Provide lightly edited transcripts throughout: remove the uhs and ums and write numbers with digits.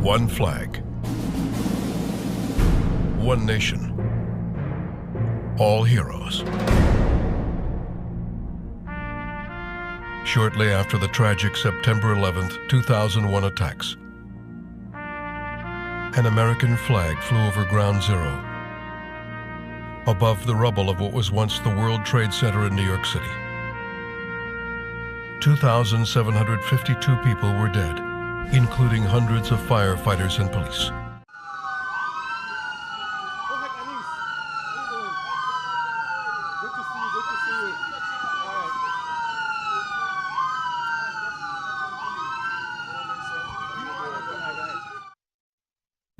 One flag, one nation, all heroes. Shortly after the tragic September 11th, 2001 attacks, an American flag flew over Ground Zero, above the rubble of what was once the World Trade Center in New York City. 2,752 people were dead, including hundreds of firefighters and police.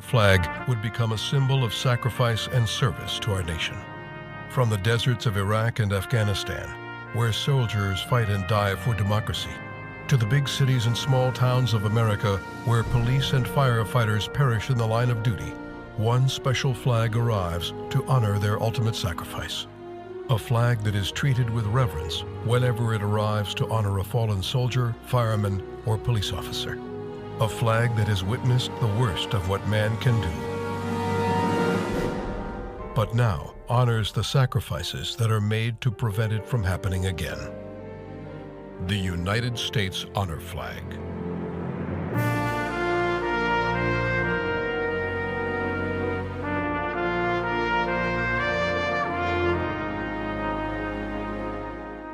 Flag would become a symbol of sacrifice and service to our nation. From the deserts of Iraq and Afghanistan, where soldiers fight and die for democracy, to the big cities and small towns of America, where police and firefighters perish in the line of duty, one special flag arrives to honor their ultimate sacrifice. A flag that is treated with reverence whenever it arrives to honor a fallen soldier, fireman, or police officer. A flag that has witnessed the worst of what man can do, but now honors the sacrifices that are made to prevent it from happening again. The United States Honor Flag.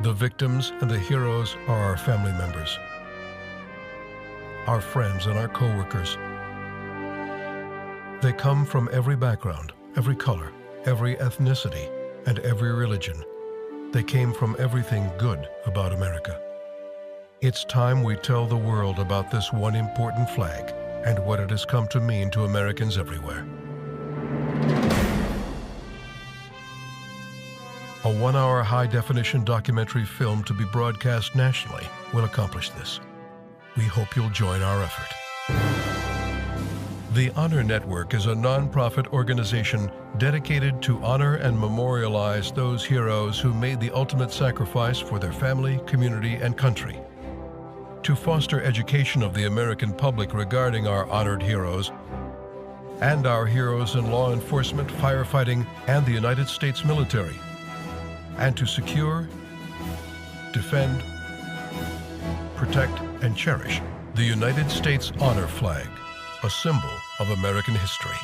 The victims and the heroes are our family members, our friends and our co-workers. They come from every background, every color, every ethnicity, and every religion. They came from everything good about America. It's time we tell the world about this one important flag and what it has come to mean to Americans everywhere. A 1-hour high-definition documentary film to be broadcast nationally will accomplish this. We hope you'll join our effort. The Honor Network is a nonprofit organization dedicated to honor and memorialize those heroes who made the ultimate sacrifice for their family, community, and country. To foster education of the American public regarding our honored heroes and our heroes in law enforcement, firefighting, and the United States military, and to secure, defend, protect, and cherish the United States Honor Flag, a symbol of American history.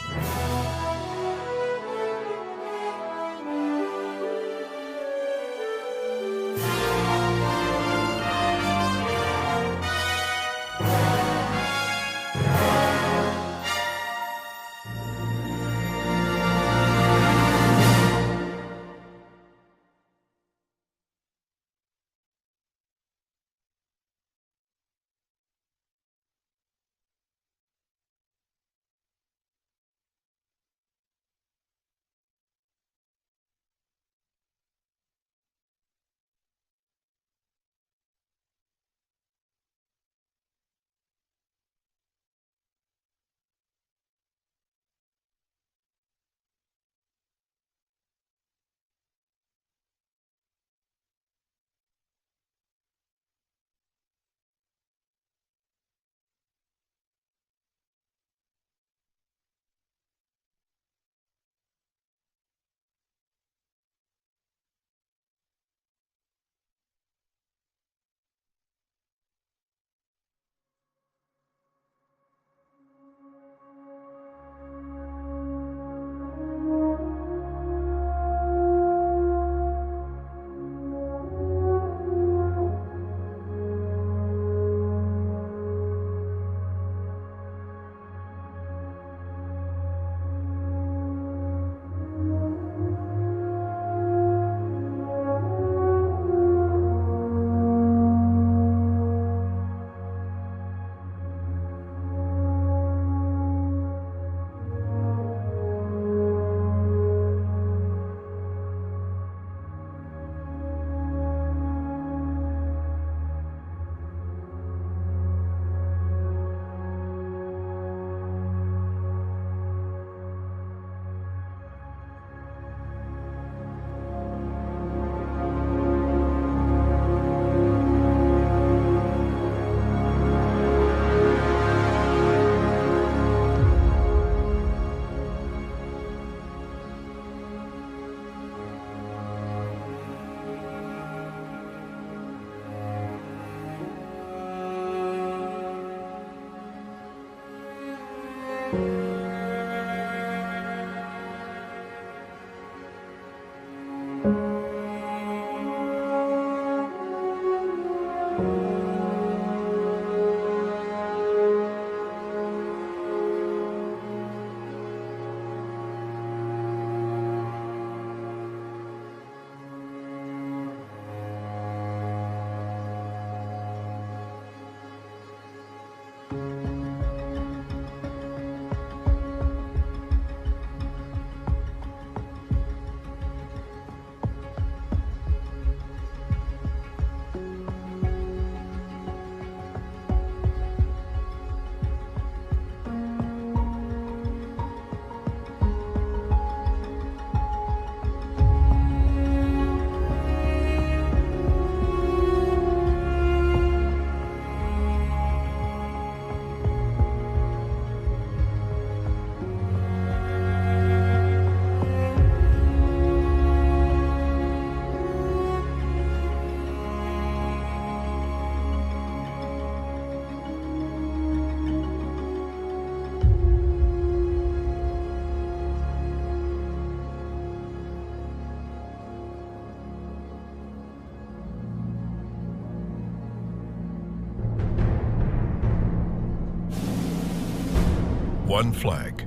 One flag,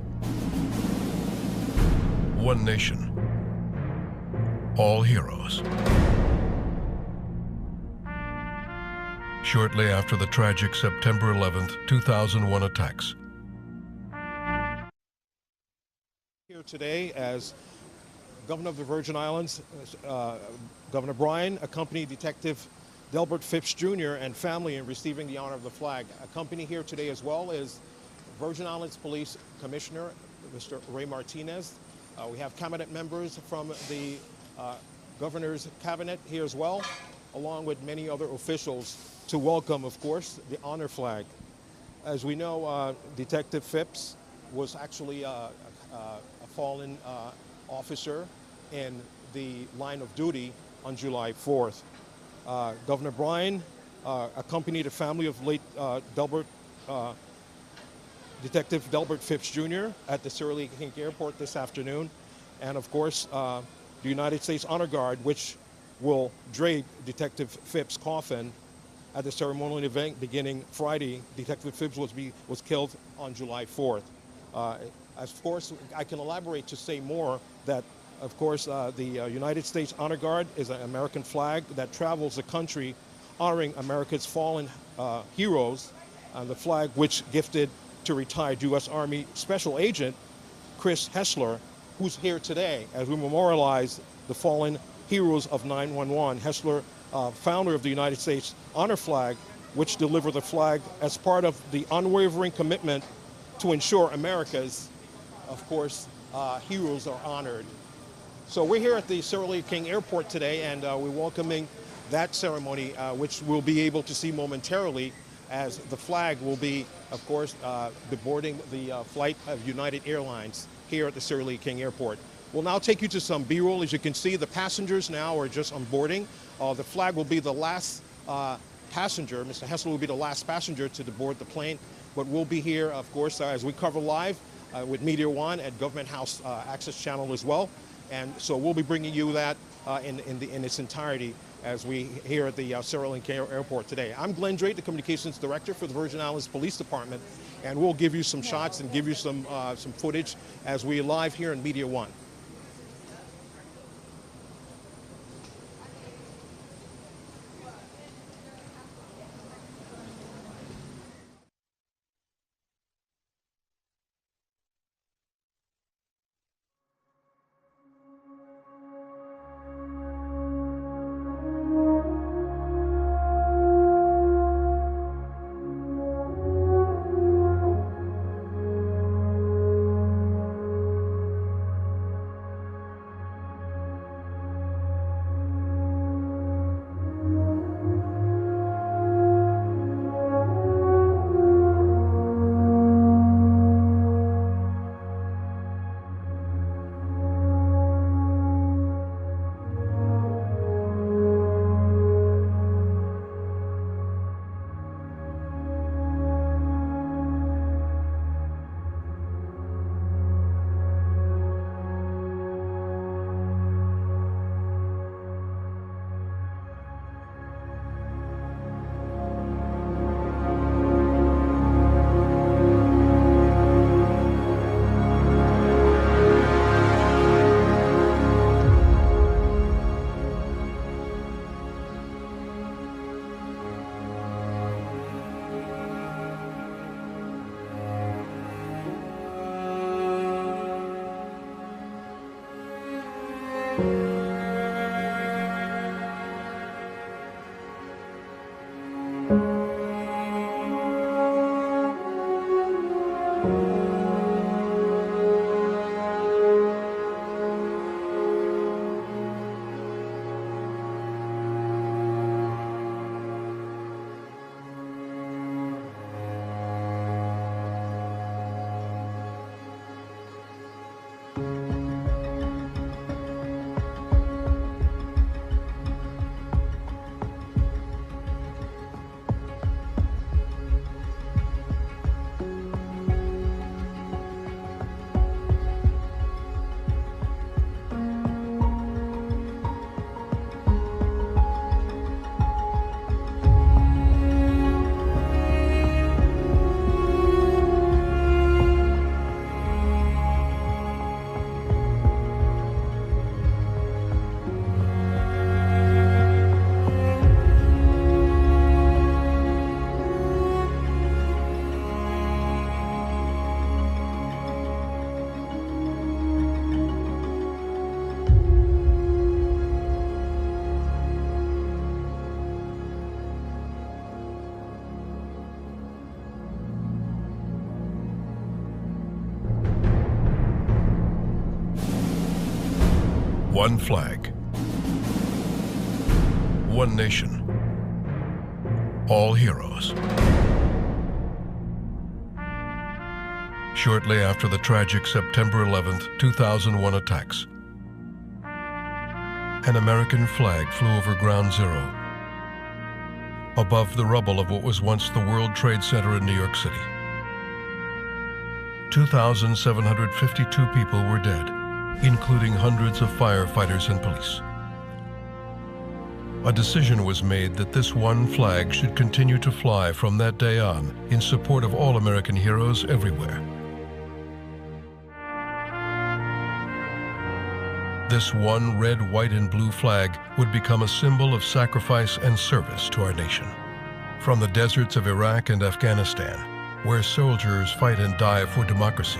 one nation, all heroes. Shortly after the tragic September 11th, 2001 attacks. Here today as Governor of the Virgin Islands, Governor Bryan, accompanied Detective Delberth Phipps Jr. and family in receiving the honor of the flag. Accompanying here today as well is Virgin Islands Police Commissioner, Mr. Ray Martinez. We have cabinet members from the governor's cabinet here as well, along with many other officials to welcome, of course, the honor flag. As we know, Detective Phipps was actually a fallen officer in the line of duty on July 4th. Governor Bryan accompanied the family of late Delberth, Detective Delberth Phipps Jr. at the Ceremonial Airport this afternoon. And of course, the United States Honor Guard, which will drape Detective Phipps' coffin at the ceremonial event beginning Friday. Detective Phipps was killed on July 4th. Of course, I can elaborate to say more that, of course, the United States Honor Guard is an American flag that travels the country honoring America's fallen heroes, the flag which gifted to retired U.S. Army Special Agent Chris Hessler, who's here today as we memorialize the fallen heroes of 9/11. Hessler, founder of the United States Honor Flag, which delivered the flag as part of the unwavering commitment to ensure America's, of course, heroes are honored. So we're here at the Ceremonial Airport today, and we're welcoming that ceremony, which we'll be able to see momentarily, as the flag will be, of course, boarding the flight of United Airlines here at the Ceremonial Airport. We'll now take you to some B-roll. As you can see, the passengers now are just on boarding. The flag will be the last passenger. Mr. Hessler will be the last passenger to board the plane, but we'll be here, of course, as we cover live with Media One at Government House Access Channel as well. And so we'll be bringing you that in its entirety as we here at the Ceremonial Airport today. I'm Glenn Drake, the Communications Director for the Virgin Islands Police Department, and we'll give you some shots and give you some footage as we live here in Media One. One flag. One nation. All heroes. Shortly after the tragic September 11th, 2001 attacks, an American flag flew over Ground Zero, above the rubble of what was once the World Trade Center in New York City. 2,752 people were dead, including hundreds of firefighters and police. A decision was made that this one flag should continue to fly from that day on in support of all American heroes everywhere. This one red, white, and blue flag would become a symbol of sacrifice and service to our nation. From the deserts of Iraq and Afghanistan, where soldiers fight and die for democracy,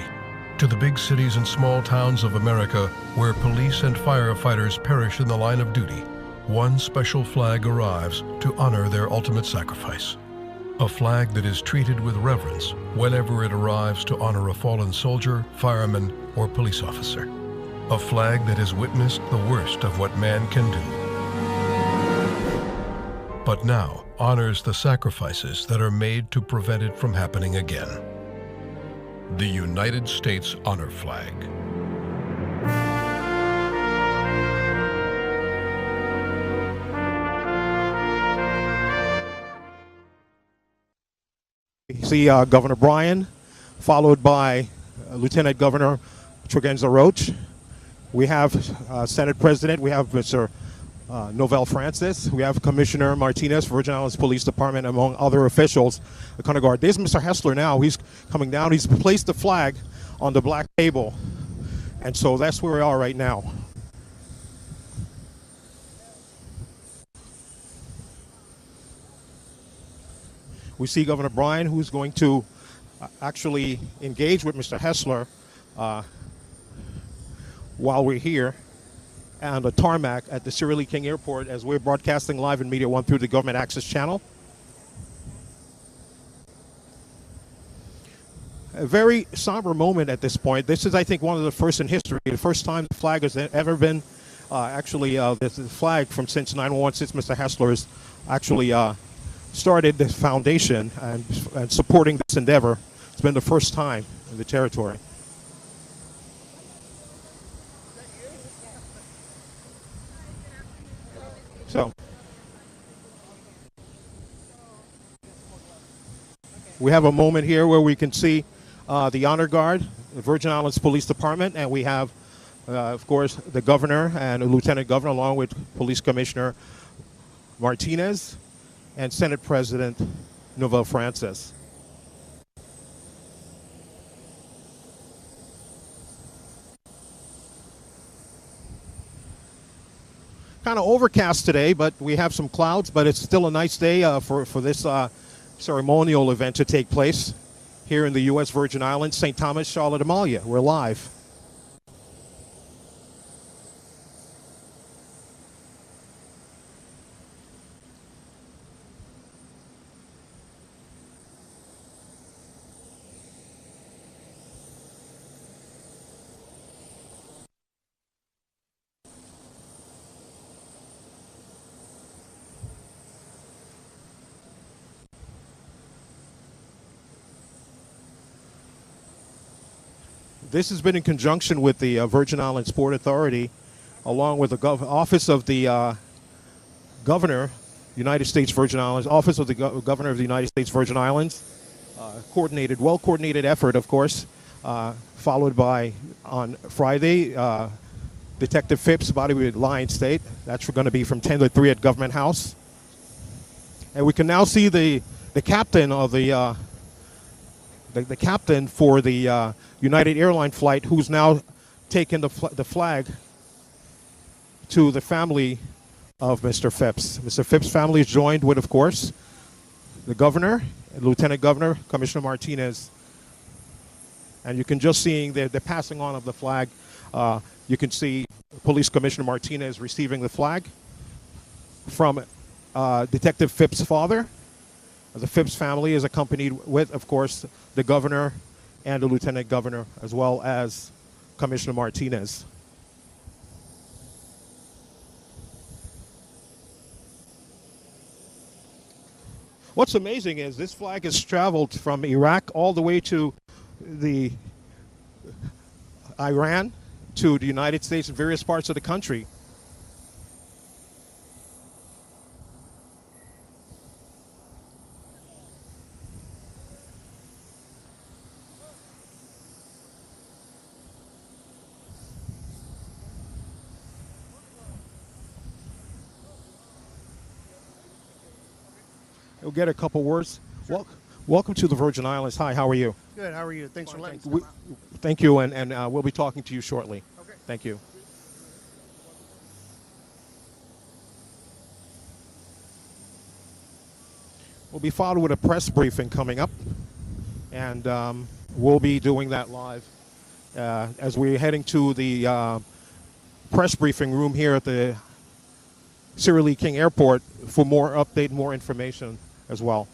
to the big cities and small towns of America, where police and firefighters perish in the line of duty, one special flag arrives to honor their ultimate sacrifice. A flag that is treated with reverence whenever it arrives to honor a fallen soldier, fireman, or police officer. A flag that has witnessed the worst of what man can do, but now honors the sacrifices that are made to prevent it from happening again. The United States Honor Flag. You see Governor Bryan, followed by Lieutenant Governor Tregenza Roach. We have Senate President, we have Mr. Novell Francis, we have Commissioner Martinez, Virgin Islands Police Department, among other officials. The Honor Guard. There's Mr. Hessler now. He's coming down. He's placed the flag on the black table. And so that's where we are right now. We see Governor Bryan, who's going to actually engage with Mr. Hessler while we're here on the tarmac at the Ceremonial King Airport as we're broadcasting live in Media One through the Government Access Channel. A very somber moment at this point. This is, I think, one of the first in history, the first time the flag has ever been the flag from since 9/11, since Mr. Hessler has actually started this foundation and supporting this endeavor. It's been the first time in the territory. So we have a moment here where we can see the Honor Guard, the Virgin Islands Police Department, and we have, of course, the Governor and the Lieutenant Governor, along with Police Commissioner Martinez and Senate President Novell Francis. Kind of overcast today, but we have some clouds, but it's still a nice day for this ceremonial event to take place here in the U.S. Virgin Islands, St. Thomas, Charlotte Amalia. We're live. This has been in conjunction with the Virgin Islands Port Authority, along with the Office of the Governor, United States Virgin Islands, Office of the Governor of the United States Virgin Islands. Well-coordinated effort, of course, followed by, on Friday, Detective Phipps, body with Lion State. That's going to be from 10 to 3 at Government House. And we can now see the captain of the captain for the United Airline flight, who's now taken the flag to the family of Mr. Phipps. Mr. Phipps' family is joined with, of course, the Governor, Lieutenant Governor, Commissioner Martinez. And you can just see the passing on of the flag. You can see Police Commissioner Martinez receiving the flag from Detective Phipps' father. The Phipps family is accompanied with, of course, the Governor and the Lieutenant Governor, as well as Commissioner Martinez. What's amazing is this flag has traveled from Iraq all the way to the Iran, to the United States and various parts of the country. We'll get a couple words. Sure. Welcome to the Virgin Islands. Hi, how are you? Good. How are you? Thanks for letting us We- come out. Thank you, and we'll be talking to you shortly. Okay. Thank you. We'll be followed with a press briefing coming up, and we'll be doing that live as we're heading to the press briefing room here at the Cyril E. King Airport for more update, more information as well.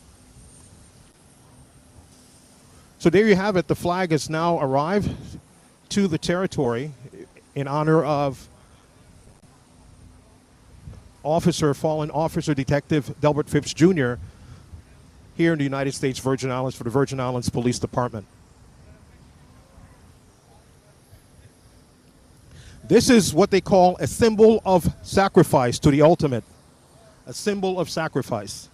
So there you have it. The flag has now arrived to the territory in honor of fallen officer Detective Delbert Phipps Jr. here in the United States Virgin Islands for the Virgin Islands Police Department. This is what they call a symbol of sacrifice to the ultimate. A symbol of sacrifice.